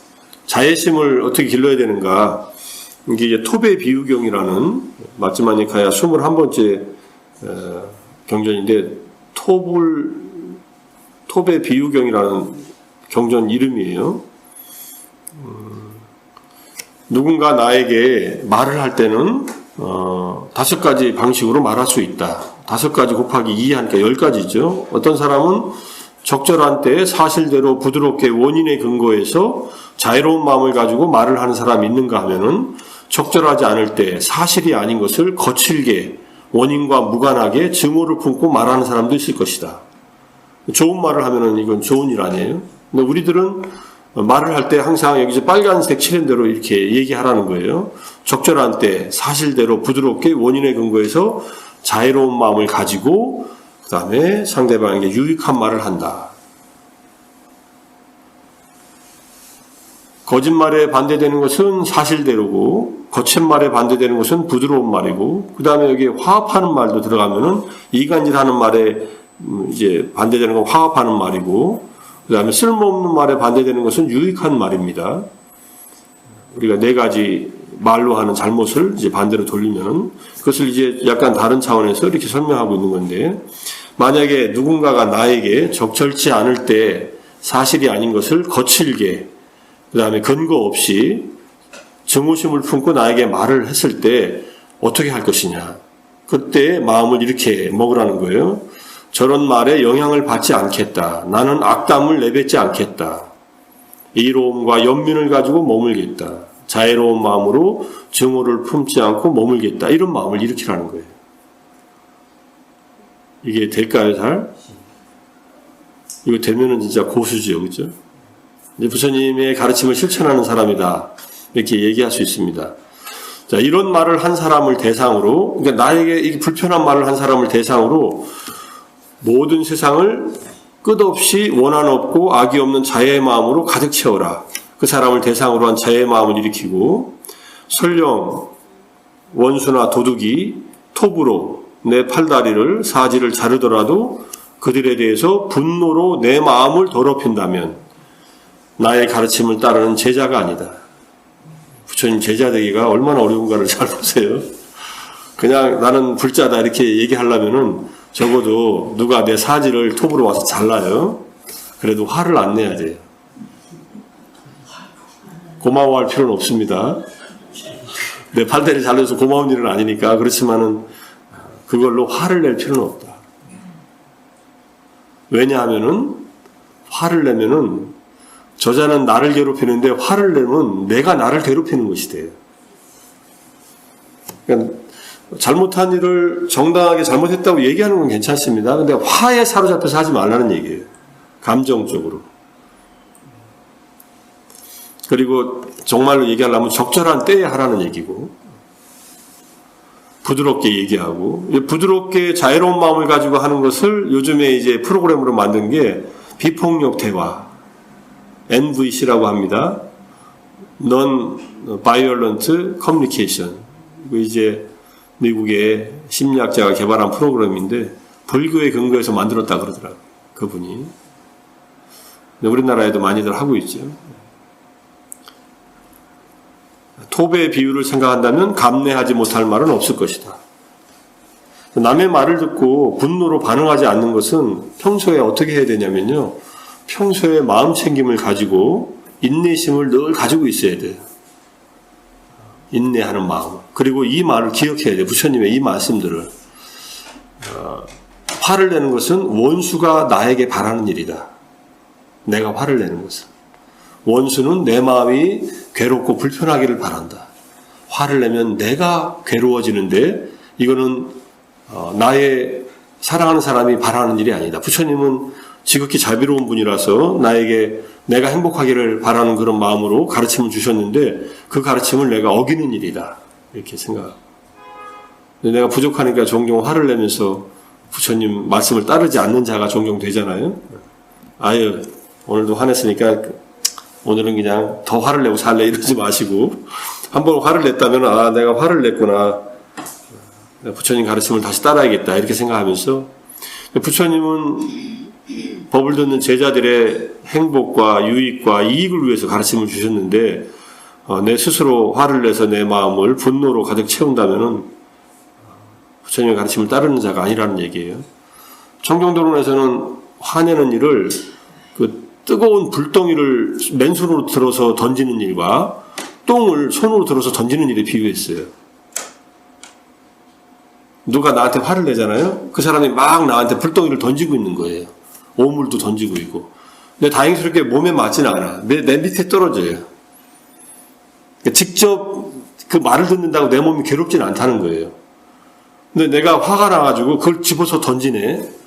자애심을 어떻게 길러야 되는가. 이게 이제 토배 비유경이라는 마츠마니카야 21번째 경전인데 토배 비유경이라는 경전 이름이에요. 누군가 나에게 말을 할 때는 5가지 방식으로 말할 수 있다. 5가지 곱하기 2 하니까 10가지죠. 어떤 사람은 적절한 때에 사실대로 부드럽게 원인에 근거해서 자유로운 마음을 가지고 말을 하는 사람이 있는가 하면은 적절하지 않을 때 사실이 아닌 것을 거칠게 원인과 무관하게 증오를 품고 말하는 사람도 있을 것이다. 좋은 말을 하면은 이건 좋은 일 아니에요? 근데 우리들은 말을 할 때 항상 여기서 빨간색 칠한대로 이렇게 얘기하라는 거예요. 적절한 때 사실대로 부드럽게 원인에 근거해서 자유로운 마음을 가지고 그 다음에 상대방에게 유익한 말을 한다. 거짓말에 반대되는 것은 사실대로고 거짓말에 반대되는 것은 부드러운 말이고 그 다음에 여기 화합하는 말도 들어가면은 이간질하는 말에 이제 반대되는 건 화합하는 말이고 그 다음에 쓸모없는 말에 반대되는 것은 유익한 말입니다. 우리가 4가지 말로 하는 잘못을 이제 반대로 돌리면 그것을 이제 약간 다른 차원에서 이렇게 설명하고 있는 건데 만약에 누군가가 나에게 적절치 않을 때 사실이 아닌 것을 거칠게 그 다음에 근거 없이 증오심을 품고 나에게 말을 했을 때 어떻게 할 것이냐. 그때 마음을 이렇게 먹으라는 거예요. 저런 말에 영향을 받지 않겠다. 나는 악담을 내뱉지 않겠다. 이로움과 연민을 가지고 머물겠다. 자애로운 마음으로 증오를 품지 않고 머물겠다. 이런 마음을 일으키라는 거예요. 이게 될까요, 잘? 이거 되면은 진짜 고수지요, 그죠? 이제 부처님의 가르침을 실천하는 사람이다. 이렇게 얘기할 수 있습니다. 자, 이런 말을 한 사람을 대상으로, 그러니까 나에게 이 불편한 말을 한 사람을 대상으로 모든 세상을 끝없이 원한 없고 악이 없는 자애의 마음으로 가득 채워라. 그 사람을 대상으로 한 자애의 마음을 일으키고 설령 원수나 도둑이 톱으로 내 팔다리를 사지를 자르더라도 그들에 대해서 분노로 내 마음을 더럽힌다면 나의 가르침을 따르는 제자가 아니다. 부처님 제자 되기가 얼마나 어려운가를 잘 보세요. 그냥 나는 불자다 이렇게 얘기하려면은 적어도 누가 내 사지를 톱으로 와서 잘라요. 그래도 화를 안 내야 돼요. 고마워할 필요는 없습니다. 내 팔다리 잘라서 고마운 일은 아니니까. 그렇지만은 그걸로 화를 낼 필요는 없다. 왜냐하면은 화를 내면은 저자는 나를 괴롭히는데 화를 내면 내가 나를 괴롭히는 것이 돼요. 그러니까 잘못한 일을 정당하게 잘못했다고 얘기하는 건 괜찮습니다. 근데 화에 사로잡혀서 하지 말라는 얘기예요. 감정적으로. 그리고 정말로 얘기하려면 적절한 때에 하라는 얘기고. 부드럽게 얘기하고, 부드럽게 자유로운 마음을 가지고 하는 것을 요즘에 이제 프로그램으로 만든 게 비폭력 대화, NVC라고 합니다. Non-Violent Communication. 이제 미국의 심리학자가 개발한 프로그램인데 불교의 근거에서 만들었다 그러더라고요. 그분이. 우리나라에도 많이들 하고 있죠. 톱의 비유를 생각한다면 감내하지 못할 말은 없을 것이다. 남의 말을 듣고 분노로 반응하지 않는 것은 평소에 어떻게 해야 되냐면요. 평소에 마음 챙김을 가지고 인내심을 늘 가지고 있어야 돼요. 인내하는 마음. 그리고 이 말을 기억해야 돼요. 부처님의 이 말씀들을. 화를 내는 것은 원수가 나에게 바라는 일이다. 내가 화를 내는 것은. 원수는 내 마음이 괴롭고 불편하기를 바란다. 화를 내면 내가 괴로워지는데 이거는 나의 사랑하는 사람이 바라는 일이 아니다. 부처님은 지극히 자비로운 분이라서 나에게 내가 행복하기를 바라는 그런 마음으로 가르침을 주셨는데 그 가르침을 내가 어기는 일이다. 이렇게 생각합니다. 내가 부족하니까 종종 화를 내면서 부처님 말씀을 따르지 않는 자가 종종 되잖아요. 아유, 오늘도 화냈으니까 오늘은 그냥 더 화를 내고 살래 이러지 마시고 한번 화를 냈다면 아 내가 화를 냈구나. 부처님 가르침을 다시 따라야겠다 이렇게 생각하면서 부처님은 법을 듣는 제자들의 행복과 유익과 이익을 위해서 가르침을 주셨는데 내 스스로 화를 내서 내 마음을 분노로 가득 채운다면은 부처님의 가르침을 따르는 자가 아니라는 얘기예요. 청정도론에서는 화내는 일을 그 뜨거운 불덩이를 맨손으로 들어서 던지는 일과 똥을 손으로 들어서 던지는 일에 비유했어요. 누가 나한테 화를 내잖아요. 그 사람이 막 나한테 불덩이를 던지고 있는 거예요. 오물도 던지고 있고. 근데 다행스럽게 몸에 맞지는 않아. 내 밑에 떨어져요. 직접 그 말을 듣는다고 내 몸이 괴롭지는 않다는 거예요. 근데 내가 화가 나가지고 그걸 집어서 던지네.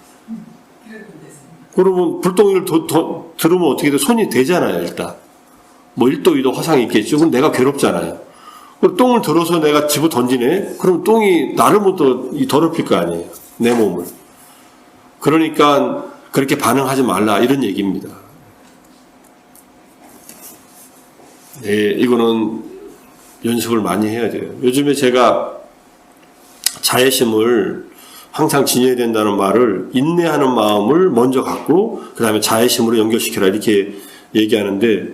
그러면 불덩이를 들으면 어떻게 돼? 손이 되잖아요, 일단. 뭐 1도 2도 화상이 있겠죠. 그럼 내가 괴롭잖아요. 똥을 들어서 내가 집어 던지네? 그럼 똥이 나를 못 더럽힐 거 아니에요. 내 몸을. 그러니까 그렇게 반응하지 말라 이런 얘기입니다. 네, 이거는 연습을 많이 해야 돼요. 요즘에 제가 자애심을 항상 지녀야 된다는 말을 인내하는 마음을 먼저 갖고 그 다음에 자애심으로 연결시켜라 이렇게 얘기하는데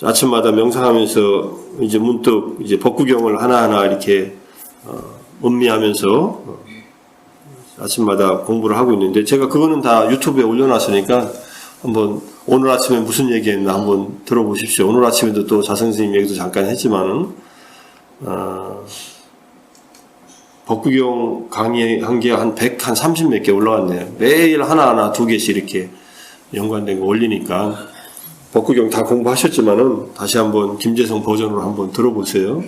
아침마다 명상하면서 이제 문득 이제 법구경을 하나하나 이렇게 음미하면서 아침마다 공부를 하고 있는데 제가 그거는 다 유튜브에 올려놨으니까 한번 오늘 아침에 무슨 얘기했나 한번 들어보십시오. 오늘 아침에도 또 자선생님 얘기도 잠깐 했지만은 법구경 강의한 게 한 30 몇 개 올라왔네요. 매일 하나하나 2개씩 이렇게 연관된 거 올리니까 법구경 다 공부하셨지만은 다시 한번 김재성 버전으로 한번 들어보세요.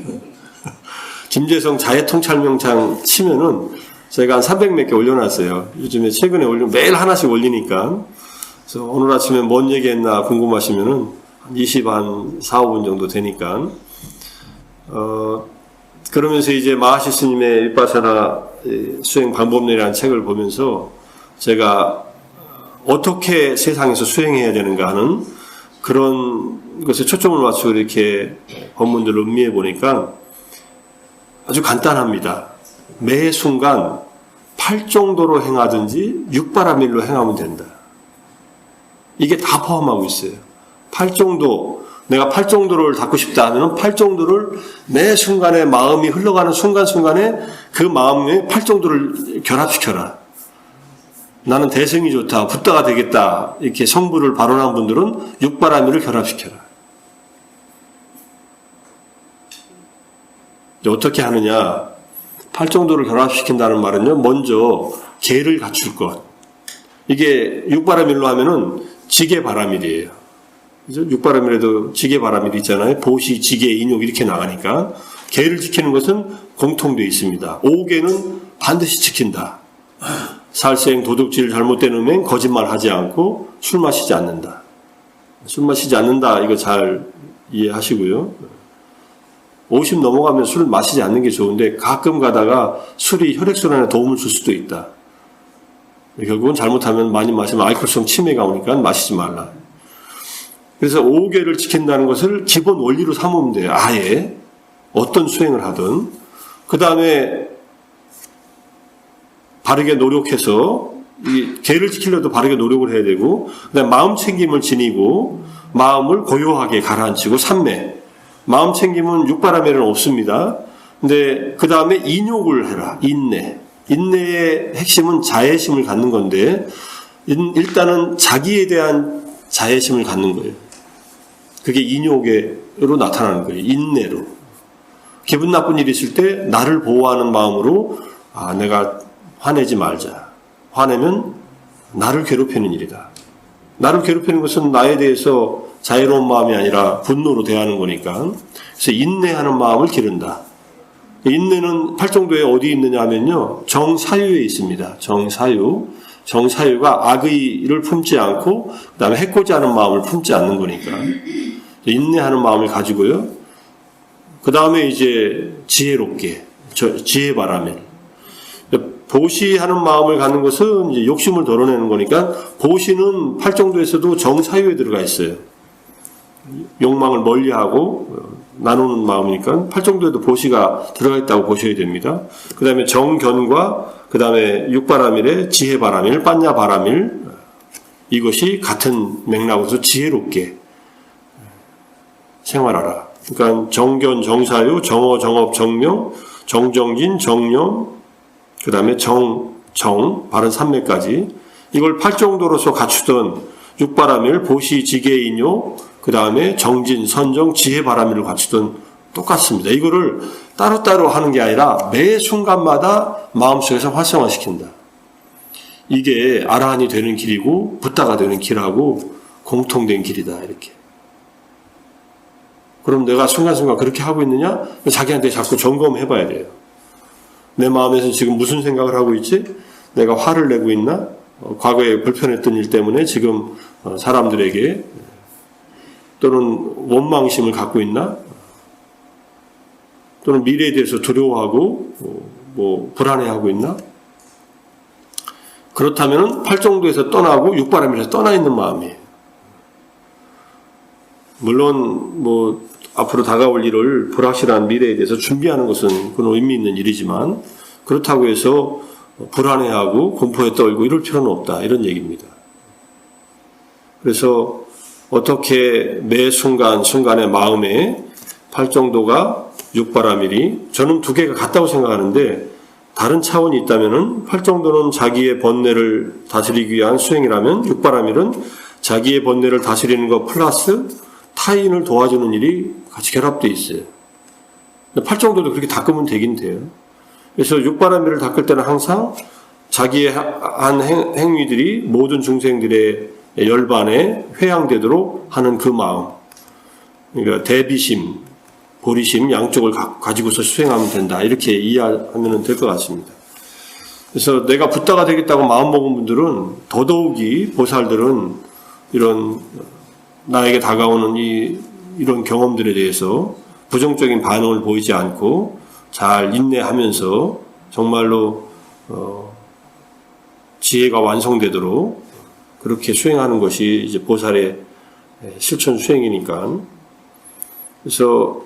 김재성 자해통찰명창 치면은 제가 한 300 몇 개 올려놨어요. 요즘에 최근에 매일 하나씩 올리니까. 그래서 오늘 아침에 뭔 얘기했나 궁금하시면은 한 4, 5분 정도 되니까. 그러면서 이제 마하시 스님의 윗바사나 수행 방법론이라는 책을 보면서 제가 어떻게 세상에서 수행해야 되는가 하는 그런 것에 초점을 맞추고 이렇게 법문들을 음미해 보니까 아주 간단합니다. 매 순간 8정도로 행하든지 6바라밀로 행하면 된다. 이게 다 포함하고 있어요. 8정도, 내가 8정도를 닦고 싶다 하면 8정도를 매 순간에 마음이 흘러가는 순간순간에 그 마음에 8정도를 결합시켜라. 나는 대승이 좋다, 붓다가 되겠다 이렇게 성부를 발언한 분들은 6바라밀을 결합시켜라. 어떻게 하느냐? 8정도를 결합시킨다는 말은요, 먼저 계를 갖출 것. 이게 6바라밀로 하면은 지게바라밀이에요. 그죠? 6바라밀에도 지게바라밀이 있잖아요. 보시, 지게, 인욕 이렇게 나가니까. 계를 지키는 것은 공통되어 있습니다. 5계는 반드시 지킨다. 살생, 도둑질, 잘못된 음행, 거짓말 하지 않고 술 마시지 않는다. 술 마시지 않는다. 이거 잘 이해하시고요. 50 넘어가면 술 마시지 않는 게 좋은데 가끔 가다가 술이 혈액순환에 도움을 줄 수도 있다. 결국은 잘못하면 많이 마시면 알코올성 치매가 오니까 마시지 말라. 그래서 5계를 지킨다는 것을 기본 원리로 삼으면 돼요. 아예 어떤 수행을 하든. 그 다음에 바르게 노력해서 이 계를 지키려도 바르게 노력을 해야 되고, 그다음에 마음 챙김을 지니고 마음을 고요하게 가라앉히고 삼매. 마음 챙김은 육바라밀은 없습니다. 근데 그 다음에 인욕을 해라. 인내. 인내의 핵심은 자애심을 갖는 건데, 일단은 자기에 대한 자애심을 갖는 거예요. 그게 인욕으로 나타나는 거예요. 인내로. 기분 나쁜 일이 있을 때 나를 보호하는 마음으로 내가 화내지 말자. 화내면 나를 괴롭히는 일이다. 나를 괴롭히는 것은 나에 대해서 자유로운 마음이 아니라 분노로 대하는 거니까. 그래서 인내하는 마음을 기른다. 인내는 팔정도에 어디 있느냐 하면요, 정사유에 있습니다. 정사유. 정사유가 악의를 품지 않고 그 다음에 해코지 하는 마음을 품지 않는 거니까 인내하는 마음을 가지고요. 그 다음에 이제 지혜롭게, 지혜바라밀. 보시하는 마음을 갖는 것은 이제 욕심을 덜어내는 거니까, 보시는 팔정도에서도 정사유에 들어가 있어요. 욕망을 멀리하고 나누는 마음이니까 팔정도에도 보시가 들어가 있다고 보셔야 됩니다. 그 다음에 정견과 그 다음에 육바라밀의 지혜바라밀, 빠냐바라밀, 이것이 같은 맥락으로서 지혜롭게 생활하라. 그러니까 정견, 정사유, 정어, 정업, 정명, 정정진, 정념, 그 다음에 정, 바른 삼매까지 이걸 팔정도로서 갖추던 육바라밀, 보시, 지계인요, 그 다음에 정진, 선정, 지혜바라밀을 갖추던 똑같습니다. 이거를 따로따로 하는 게 아니라 매 순간마다 마음속에서 활성화시킨다. 이게 아라한이 되는 길이고 붓다가 되는 길하고 공통된 길이다. 이렇게. 그럼 내가 순간순간 그렇게 하고 있느냐? 자기한테 자꾸 점검해 봐야 돼요. 내 마음에서 지금 무슨 생각을 하고 있지? 내가 화를 내고 있나? 과거에 불편했던 일 때문에 지금 사람들에게 또는 원망심을 갖고 있나? 또는 미래에 대해서 두려워하고 불안해하고 있나? 그렇다면 팔정도에서 떠나고 육바라밀에서 떠나 있는 마음이에요. 물론 앞으로 다가올 일을 불확실한 미래에 대해서 준비하는 것은 그건 의미 있는 일이지만, 그렇다고 해서 불안해하고 공포에 떨고 이럴 필요는 없다, 이런 얘기입니다. 그래서 어떻게 매 순간의 마음에 팔정도가 육바라밀이, 저는 두 개가 같다고 생각하는데 다른 차원이 있다면은 팔정도는 자기의 번뇌를 다스리기 위한 수행이라면 육바라밀은 자기의 번뇌를 다스리는 것 플러스 타인을 도와주는 일이 같이 결합되어 있어요. 팔정도도 그렇게 닦으면 되긴 돼요. 그래서 육바라밀을 닦을 때는 항상 자기의 한 행위들이 모든 중생들의 열반에 회양되도록 하는 그 마음, 그러니까 대비심, 보리심 양쪽을 가지고서 수행하면 된다, 이렇게 이해하면 될 것 같습니다. 그래서 내가 붓다가 되겠다고 마음먹은 분들은, 더더욱이 보살들은 이런 나에게 다가오는 이런 경험들에 대해서 부정적인 반응을 보이지 않고 잘 인내하면서 정말로 지혜가 완성되도록 그렇게 수행하는 것이 이제 보살의 실천 수행이니까. 그래서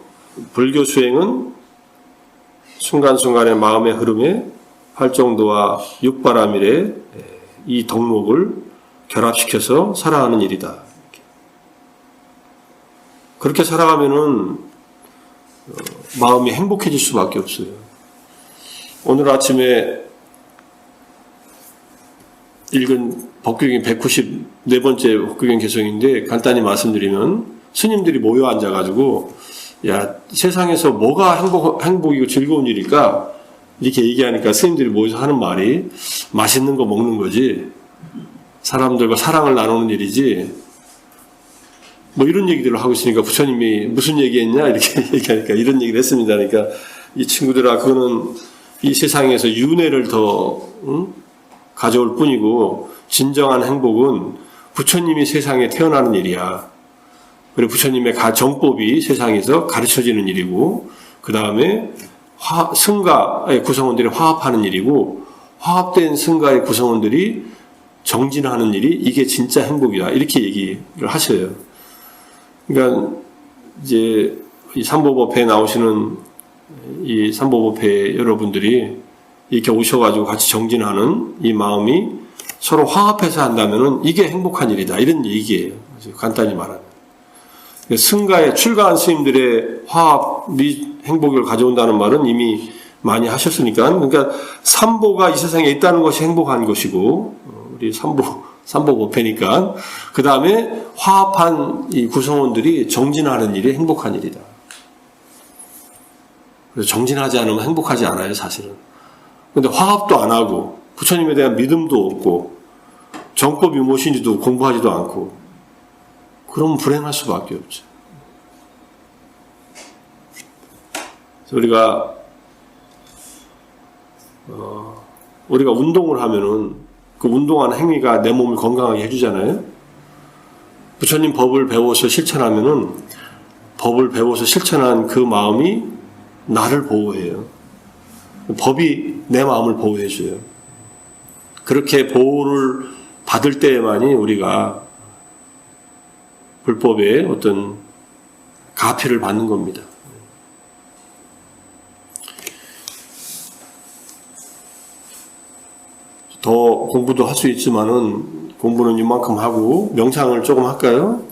불교 수행은 순간순간의 마음의 흐름에 팔정도와 육바라밀의 이 덕목을 결합시켜서 살아가는 일이다. 그렇게 살아가면은 마음이 행복해질 수밖에 없어요. 오늘 아침에 읽은 법규경 194번째 법규경 개성인데 간단히 말씀드리면, 스님들이 모여 앉아가지고 세상에서 뭐가 행복이고 즐거운 일일까? 이렇게 얘기하니까 스님들이 모여서 하는 말이 맛있는 거 먹는 거지, 사람들과 사랑을 나누는 일이지, 이런 얘기들을 하고 있으니까 부처님이 무슨 얘기했냐? 이렇게 얘기하니까 이런 얘기를 했습니다. 그러니까 이 친구들아, 그거는 이 세상에서 윤회를 더 가져올 뿐이고, 진정한 행복은 부처님이 세상에 태어나는 일이야. 그리고 부처님의 정법이 세상에서 가르쳐지는 일이고, 그 다음에 승가의 구성원들이 화합하는 일이고, 화합된 승가의 구성원들이 정진하는 일이 이게 진짜 행복이다. 이렇게 얘기를 하셔요. 그러니까 이제 이 삼보법회에 나오시는 이 삼보법회 여러분들이 이렇게 오셔가지고 같이 정진하는 이 마음이 서로 화합해서 한다면은 이게 행복한 일이다. 이런 얘기예요. 간단히 말하면. 승가에 출가한 스님들의 화합이 행복을 가져온다는 말은 이미 많이 하셨으니까. 그러니까 삼보가 이 세상에 있다는 것이 행복한 것이고, 우리 삼보법회니까. 그 다음에 화합한 이 구성원들이 정진하는 일이 행복한 일이다. 그래서 정진하지 않으면 행복하지 않아요, 사실은. 근데 화합도 안 하고, 부처님에 대한 믿음도 없고, 정법이 무엇인지도 공부하지도 않고, 그러면 불행할 수밖에 없죠. 그래서 우리가 운동을 하면은 그 운동하는 행위가 내 몸을 건강하게 해주잖아요. 부처님 법을 배워서 실천하면은 법을 배워서 실천한 그 마음이 나를 보호해요. 법이 내 마음을 보호해줘요. 그렇게 보호를 받을 때에만이 우리가 불법의 어떤 가피를 받는 겁니다. 더 공부도 할 수 있지만은 공부는 이만큼 하고 명상을 조금 할까요?